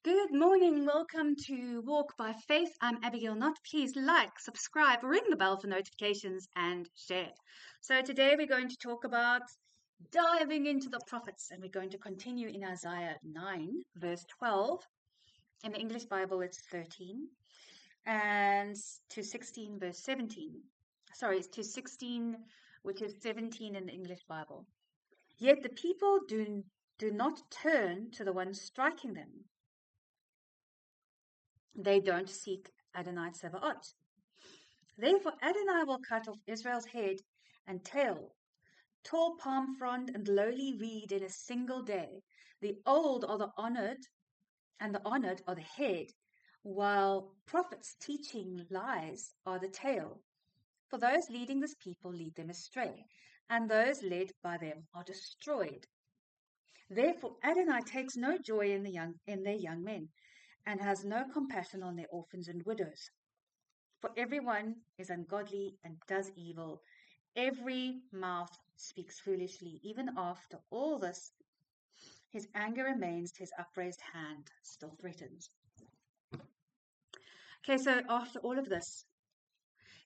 Good morning. Welcome to Walk by Faith. I'm Abigail Knott. Please like, subscribe, ring the bell for notifications, and share. So today we're going to talk about diving into the prophets, and we're going to continue in Isaiah 9, verse 12. In the English Bible, it's 13, and to 16, verse 17. Sorry, it's to 16, which is 17 in the English Bible. Yet the people do not turn to the one striking them. They don't seek Adonai Tsevaot. Therefore Adonai will cut off Israel's head and tail, tall palm frond and lowly reed in a single day. The old are the honored, and the honored are the head, while prophets teaching lies are the tail. For those leading this people lead them astray, and those led by them are destroyed. Therefore Adonai takes no joy in their young men, and has no compassion on their orphans and widows. For everyone is ungodly and does evil. Every mouth speaks foolishly. Even after all this, his anger remains, his upraised hand still threatens. Okay, so after all of this,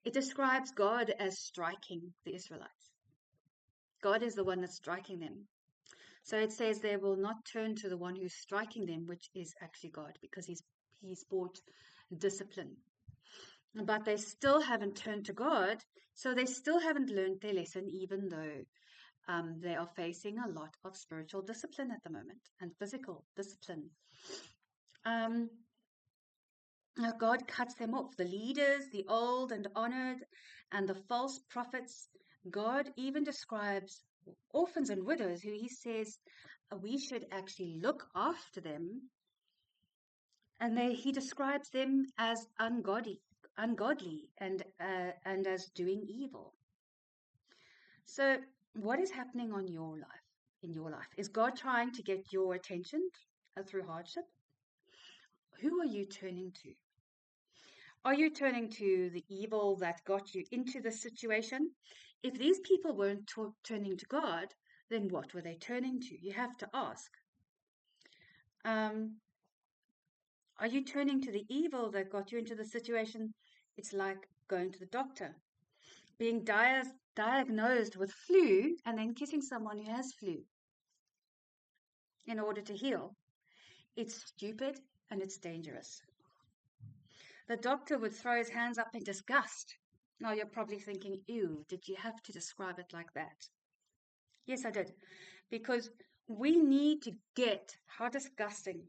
it describes God as striking the Israelites. God is the one that's striking them. So it says they will not turn to the one who's striking them, which is actually God, because he's brought discipline. But they still haven't turned to God, so they still haven't learned their lesson, even though they are facing a lot of spiritual discipline at the moment and physical discipline. God cuts them off, the leaders, the old and honored, and the false prophets. God even describes orphans and widows, who he says we should actually look after them, and he describes them as ungodly and as doing evil. So what is happening in your life? Is God trying to get your attention through hardship? Who are you turning to? Are you turning to the evil that got you into this situation? If these people weren't turning to God, then what were they turning to? You have to ask. Are you turning to the evil that got you into the situation? It's like going to the doctor, being diagnosed with flu and then kissing someone who has flu in order to heal. It's stupid and it's dangerous. The doctor would throw his hands up in disgust. Now you're probably thinking, ew, did you have to describe it like that? Yes, I did. Because we need to get how disgusting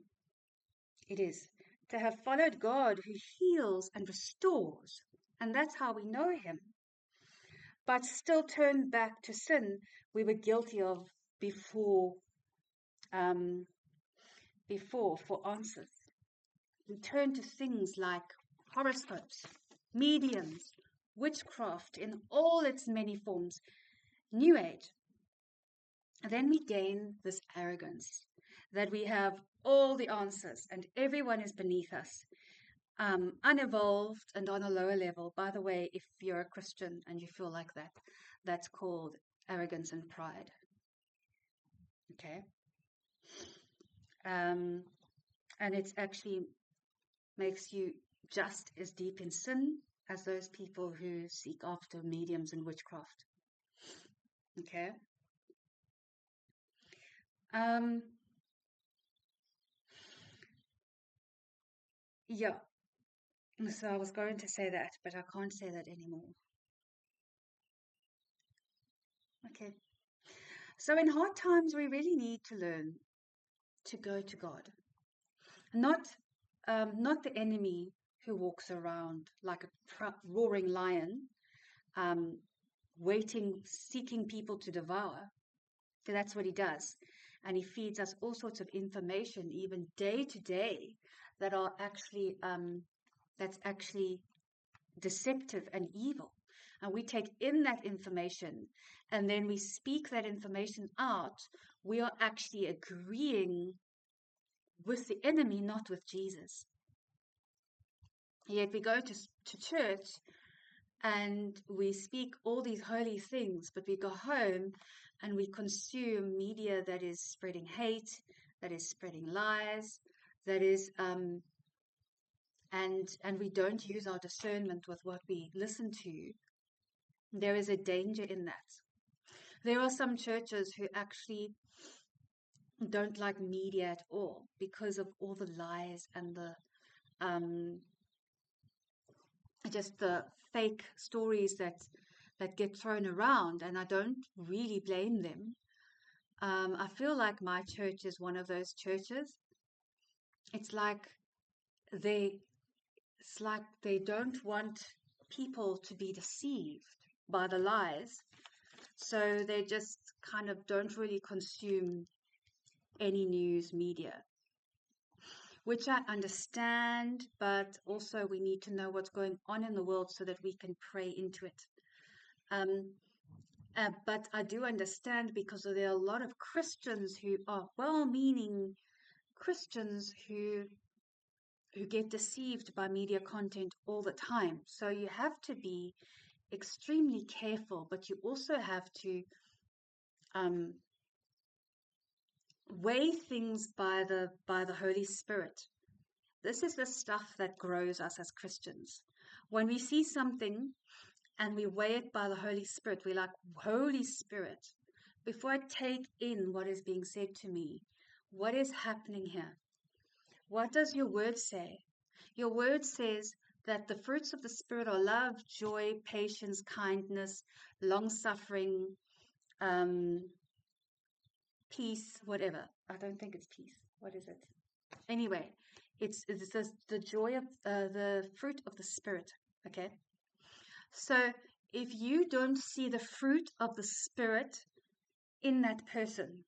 it is to have followed God who heals and restores. And that's how we know him. But still turn back to sin we were guilty of before for answers. We turn to things like horoscopes, mediums, witchcraft in all its many forms, New Age. And then we gain this arrogance that we have all the answers and everyone is beneath us, unevolved and on a lower level. By the way, if you're a Christian and you feel like that, that's called arrogance and pride. Okay? And it actually makes you just as deep in sin as those people who seek after mediums and witchcraft. Okay? Yeah. So I was going to say that, but I can't say that anymore. Okay. So in hard times, we really need to learn to go to God. Not the enemy who walks around like a roaring lion, seeking people to devour. So that's what he does. And he feeds us all sorts of information, even day to day, that are actually, that's actually deceptive and evil. And we take in that information and then we speak that information out. We are actually agreeing with the enemy, not with Jesus. Yet we go to church and we speak all these holy things, but we go home and we consume media that is spreading hate, that is spreading lies, that is, and we don't use our discernment with what we listen to, there is a danger in that. There are some churches who actually don't like media at all because of all the lies and the just the fake stories that get thrown around, and I don't really blame them. I feel like my church is one of those churches. It's like they it's like they don't want people to be deceived by the lies, so they just kind of don't really consume any news media, which I understand, but also we need to know what's going on in the world so that we can pray into it. But I do understand, because there are a lot of Christians who are well-meaning Christians who get deceived by media content all the time. So you have to be extremely careful, but you also have to weigh things by the Holy Spirit. This is the stuff that grows us as Christians. When we see something and we weigh it by the Holy Spirit, we're like, Holy Spirit, before I take in what is being said to me, what is happening here? What does your word say? Your word says that the fruits of the Spirit are love, joy, patience, kindness, long-suffering, peace, whatever. I don't think it's peace. What is it? Anyway, it's the joy of the fruit of the Spirit. Okay. So if you don't see the fruit of the Spirit in that person,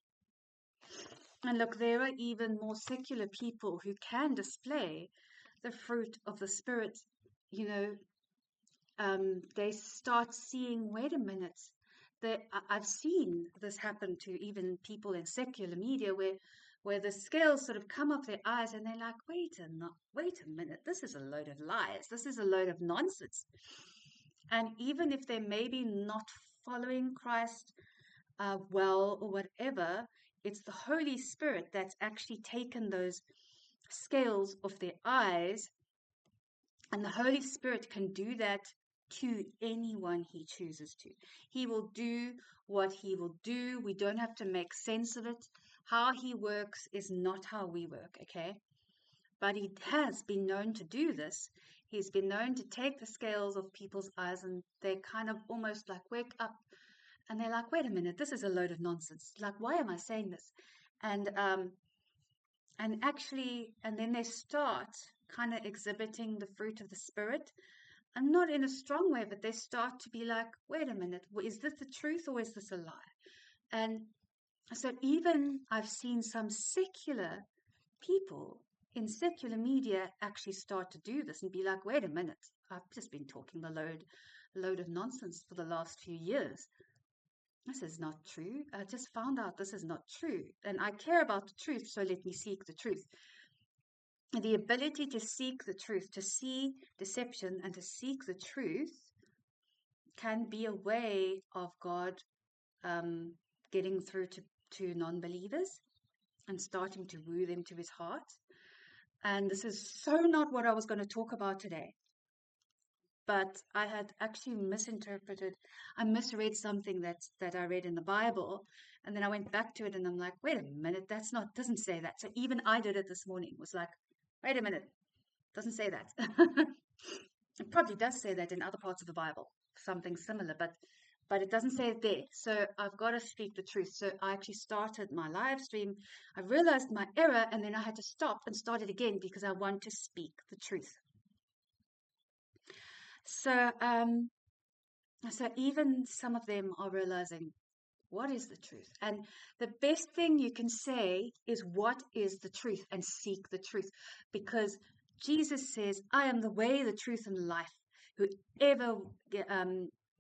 and look, there are even more secular people who can display the fruit of the Spirit, you know, they start seeing, wait a minute, I've seen this happen to even people in secular media where the scales sort of come off their eyes and they're like, wait a minute, this is a load of lies. This is a load of nonsense. And even if they're maybe not following Christ well or whatever, it's the Holy Spirit that's actually taken those scales off their eyes. And the Holy Spirit can do that to anyone he chooses to. He will do what he will do. We don't have to make sense of it. How he works is not how we work, okay? But he has been known to do this. He's been known to take the scales off people's eyes and they kind of almost like wake up and they're like, wait a minute, this is a load of nonsense. Like, why am I saying this? And then they start kind of exhibiting the fruit of the Spirit, and not in a strong way, but they start to be like, wait a minute, is this the truth or is this a lie? And so even I've seen some secular people in secular media actually start to do this and be like, wait a minute, I've just been talking a load of nonsense for the last few years. This is not true. I just found out this is not true. And I care about the truth, so let me seek the truth. The ability to seek the truth, to see deception and to seek the truth can be a way of God getting through to non-believers and starting to woo them to his heart. And this is so not what I was going to talk about today. But I had actually I misread something that I read in the Bible. And then I went back to it and I'm like, wait a minute, doesn't say that. So even I did it this morning, was like, wait a minute, doesn't say that. It probably does say that in other parts of the Bible, something similar, but it doesn't say it there. So I've got to speak the truth. So I actually started my live stream. I realized my error and then I had to stop and start it again because I want to speak the truth. So even some of them are realizing, what is the truth? And the best thing you can say is, what is the truth? And seek the truth. Because Jesus says, I am the way, the truth, and the life.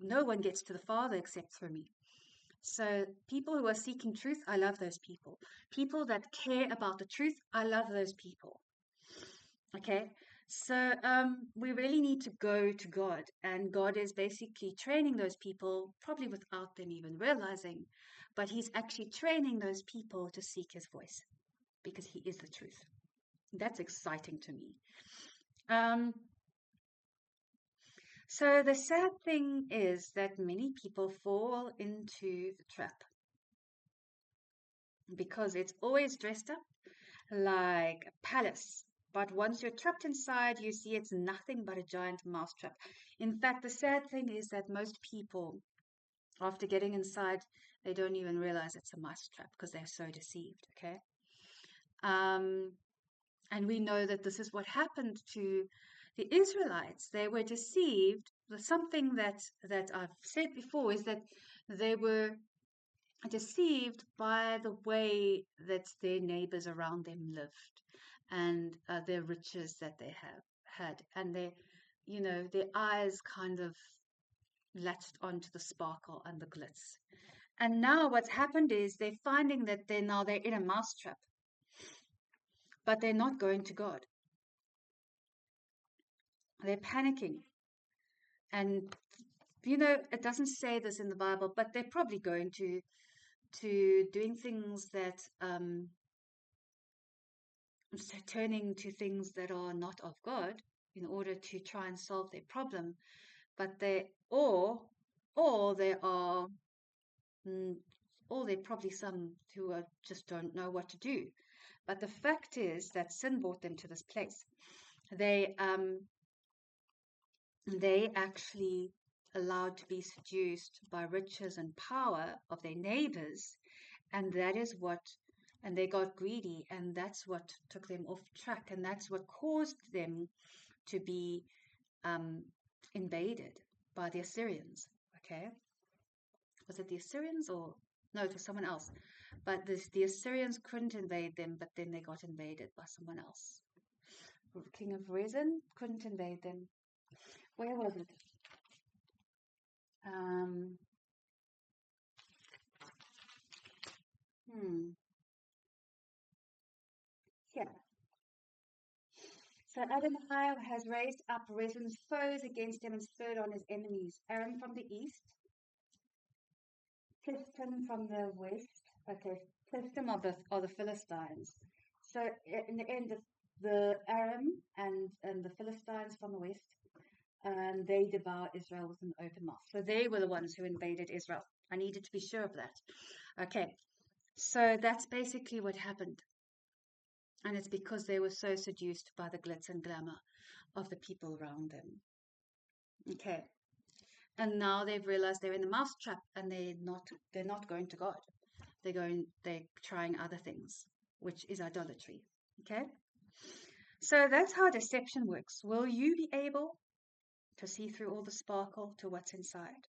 No one gets to the Father except through me. So people who are seeking truth, I love those people. People that care about the truth, I love those people. Okay? So we really need to go to God, and God is basically training those people, probably without them even realizing, but he's actually training those people to seek his voice because he is the truth. That's exciting to me. Um, so the sad thing is that many people fall into the trap because it's always dressed up like a palace. But once you're trapped inside, you see it's nothing but a giant mousetrap. In fact, the sad thing is that most people, after getting inside, they don't even realize it's a mousetrap because they're so deceived. Okay. Um, and we know that this is what happened to the Israelites. They were deceived. Something that I've said before is that they were deceived by the way that their neighbors around them lived and their riches that they have had, and their eyes kind of latched onto the sparkle and the glitz. And now what's happened is they're finding that they're in a mousetrap, but they're not going to God. They're panicking. And it doesn't say this in the Bible, but they're probably going to doing things that so turning to things that are not of God in order to try and solve their problem. But or there are mm, or there are probably some who just don't know what to do. But the fact is that sin brought them to this place. They actually allowed to be seduced by riches and power of their neighbors, and and they got greedy, and that's what took them off track, and that's what caused them to be um, invaded by the Assyrians. Okay, was it the Assyrians or no? It was someone else. But the Assyrians couldn't invade them, but then they got invaded by someone else. King of Rezin couldn't invade them. Where was it? Um, hmm. Yeah. So Adonai has raised up Rezin's foes against him and spurred on his enemies. Aram from the east, Phlistim from the west. Okay, Phlistim are the Philistines. So in the end, the Aram and the Philistines from the west, and they devour Israel with an open mouth. So they were the ones who invaded Israel. I needed to be sure of that. Okay, so that's basically what happened. And it's because they were so seduced by the glitz and glamour of the people around them. Okay. And now they've realized they're in the mousetrap and they're not going to God. They're trying other things, which is idolatry. Okay? So that's how deception works. Will you be able to see through all the sparkle to what's inside?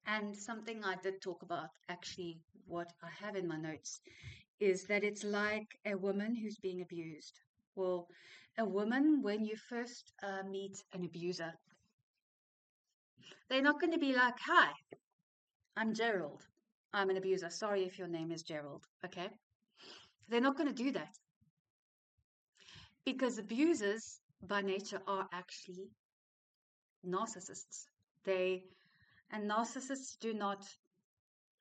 And something I did talk about, actually, what I have in my notes, is that it's like a woman who's being abused. Well, a woman, when you first meet an abuser, they're not going to be like, "Hi, I'm Gerald. I'm an abuser. Sorry if your name is Gerald." Okay? They're not going to do that because abusers by nature are actually narcissists. And narcissists do not,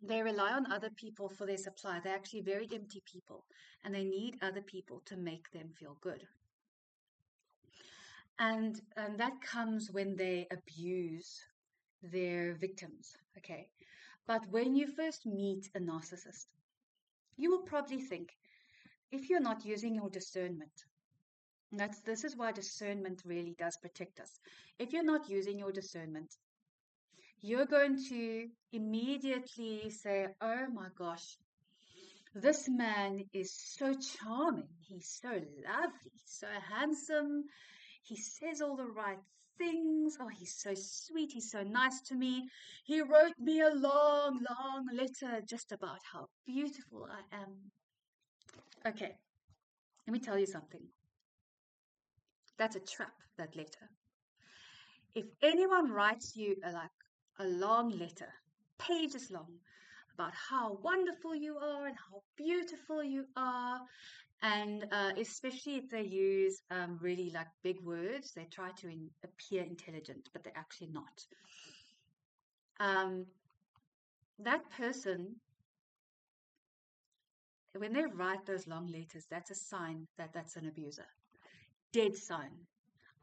they rely on other people for their supply. They're actually very empty people and they need other people to make them feel good. And that comes when they abuse their victims. Okay? But when you first meet a narcissist, you will probably think, if you're not using your discernment, this is why discernment really does protect us. If you're not using your discernment, you're going to immediately say, "Oh my gosh, this man is so charming. He's so lovely, so handsome. He says all the right things. Oh, he's so sweet. He's so nice to me. He wrote me a long, long letter just about how beautiful I am." Okay, let me tell you something. That's a trap, that letter. If anyone writes you a long letter, pages long, about how wonderful you are and how beautiful you are, and especially if they use really like big words, they try to appear intelligent, but they're actually not. That person when they write those long letters, that's a sign that that's an abuser. Dead sign.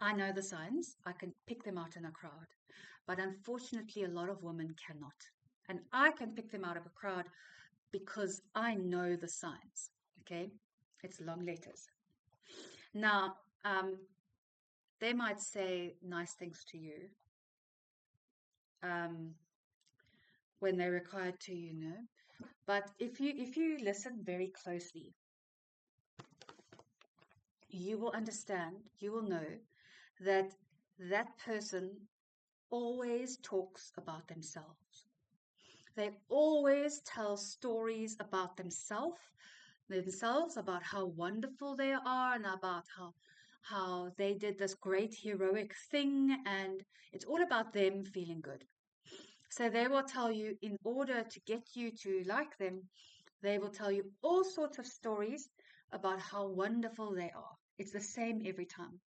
I know the signs. I can pick them out in a crowd. But unfortunately, a lot of women cannot. And I can pick them out of a crowd because I know the signs. Okay? It's long letters. Now, they might say nice things to you when they're required to, But if you listen very closely, you will understand, you will know that that person always talks about themselves. They always tell stories about themselves, about how wonderful they are and about how they did this great heroic thing, and it's all about them feeling good. So they will tell you, in order to get you to like them, they will tell you all sorts of stories about how wonderful they are. It's the same every time.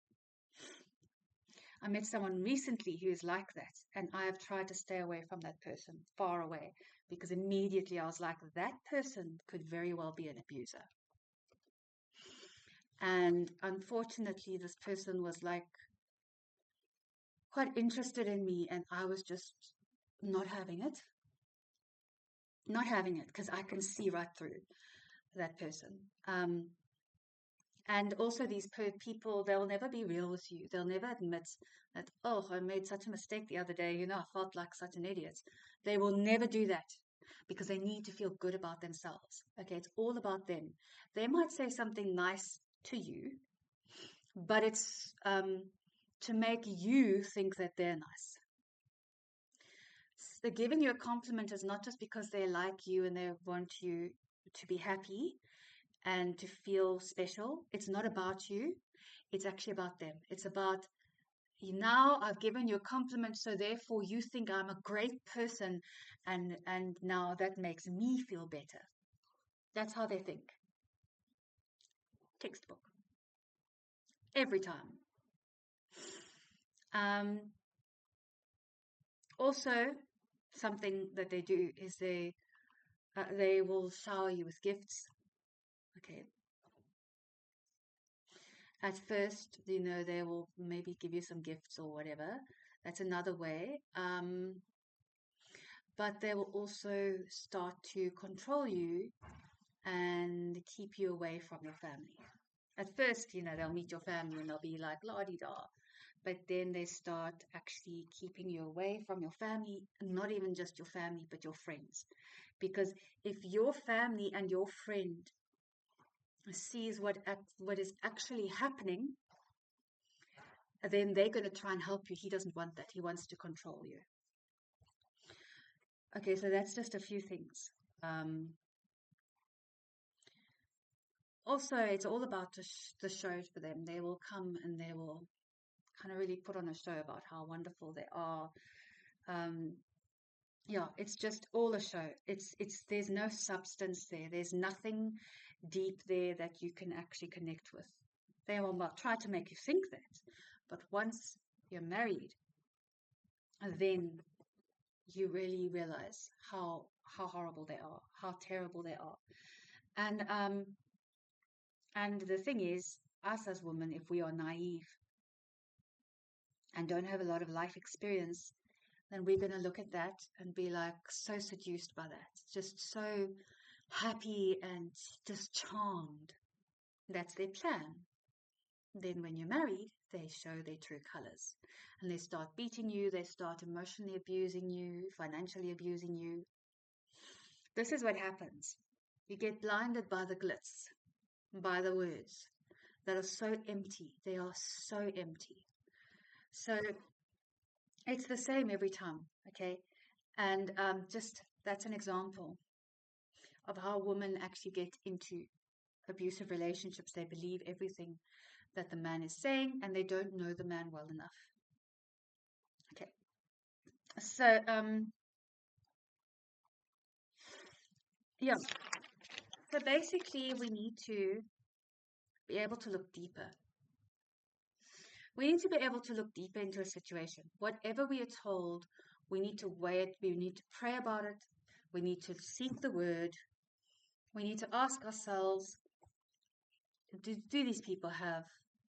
I met someone recently who is like that, and I have tried to stay away from that person, far away, because immediately I was like, that person could very well be an abuser. And unfortunately, this person was like quite interested in me, and I was just not having it. Not having it, because I can see right through that person. And also these people, they'll never be real with you. They'll never admit that, oh, I made such a mistake the other day. I felt like such an idiot. They will never do that because they need to feel good about themselves. Okay, it's all about them. They might say something nice to you, but it's to make you think that they're nice. They're giving you a compliment is not just because they like you and they want you to be happy and to feel special. It's not about you. It's actually about them. It's about, now I've given you a compliment, so therefore you think I'm a great person, and now that makes me feel better. That's how they think. Textbook. Every time. Also, something that they do is they will shower you with gifts. Okay. At first, they will maybe give you some gifts or whatever. That's another way. But they will also start to control you and keep you away from your family. At first, they'll meet your family and they'll be like, la-di-da. But then they start actually keeping you away from your family, not even just your family, but your friends. Because if your family and your friend sees what is actually happening, then they're going to try and help you. He doesn't want that. He wants to control you. Okay, so that's just a few things. Also, it's all about the shows for them. They will come and they will kind of really put on a show about how wonderful they are. Yeah, it's just all a show. There's no substance there. There's nothing deep there that you can actually connect with. They will try to make you think that, but once you're married, then you really realize how horrible they are, how terrible they are. And the thing is, us as women, if we are naive and don't have a lot of life experience, then we're going to look at that and be like so seduced by that, just so happy and just charmed. That's their plan. Then when you're married, they show their true colors and they start beating you, they start emotionally abusing you, financially abusing you. This is what happens. You get blinded by the glitz, by the words that are so empty. They are so empty. So it's the same every time, okay? And just that's an example of how women actually get into abusive relationships. They believe everything that the man is saying and they don't know the man well enough. Okay. So, yeah. So basically, we need to be able to look deeper. We need to be able to look deeper into a situation. Whatever we are told, we need to weigh it. We need to pray about it. We need to seek the word. we need to ask ourselves, do these people have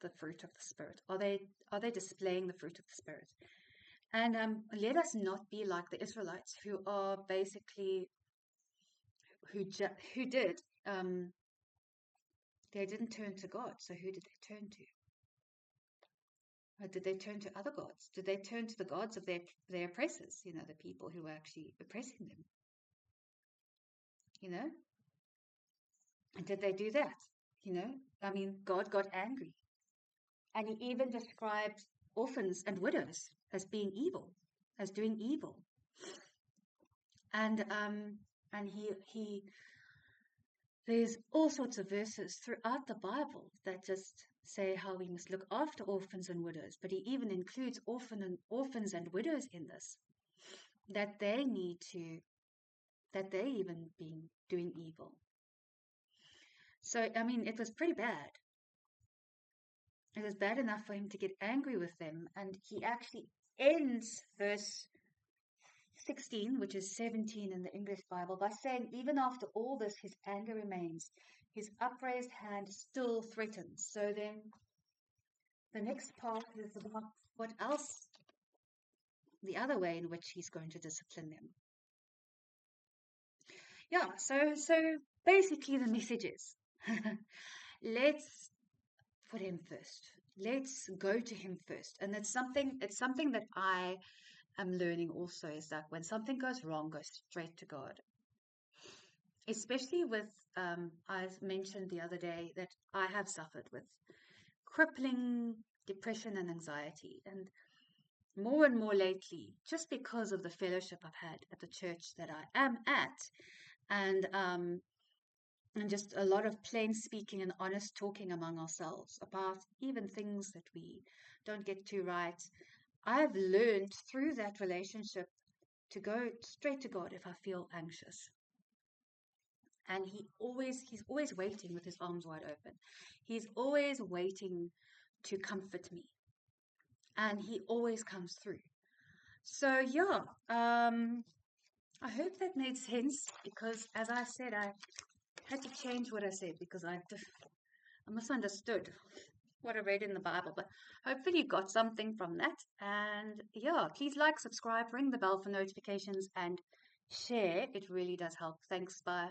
the fruit of the Spirit? Are they displaying the fruit of the Spirit? And let us not be like the Israelites, who are basically who did they didn't turn to God. So who did they turn to? Or did they turn to other gods? Did they turn to the gods of their oppressors? The people who were actually oppressing them. And did they do that? I mean, God got angry, and He even described orphans and widows as being evil, as doing evil. And he there's all sorts of verses throughout the Bible that just say how we must look after orphans and widows, but He even includes orphans and widows in this, that they even been doing evil. So, I mean, it was pretty bad. It was bad enough for Him to get angry with them, and He actually ends verse 16, which is 17 in the English Bible, by saying, even after all this, His anger remains. His upraised hand still threatens. So then the next part is about what else, the other way in which He's going to discipline them. Yeah, so basically the message is, let's put Him first. Let's go to Him first. And it's something that I am learning also, is that when something goes wrong, go straight to God. Especially with, I mentioned the other day that I have suffered with crippling depression and anxiety, and more and more lately, just because of the fellowship I've had at the church that I am at, and just a lot of plain speaking and honest talking among ourselves about even things that we don't get to right. I've learned through that relationship to go straight to God if I feel anxious. And He's always waiting with His arms wide open. He's always waiting to comfort me. And He always comes through. So yeah, I hope that made sense, because as I said, I had to change what I said because I misunderstood what I read in the Bible. But hopefully you got something from that. And yeah, please like, subscribe, ring the bell for notifications, and share. It really does help. Thanks. Bye.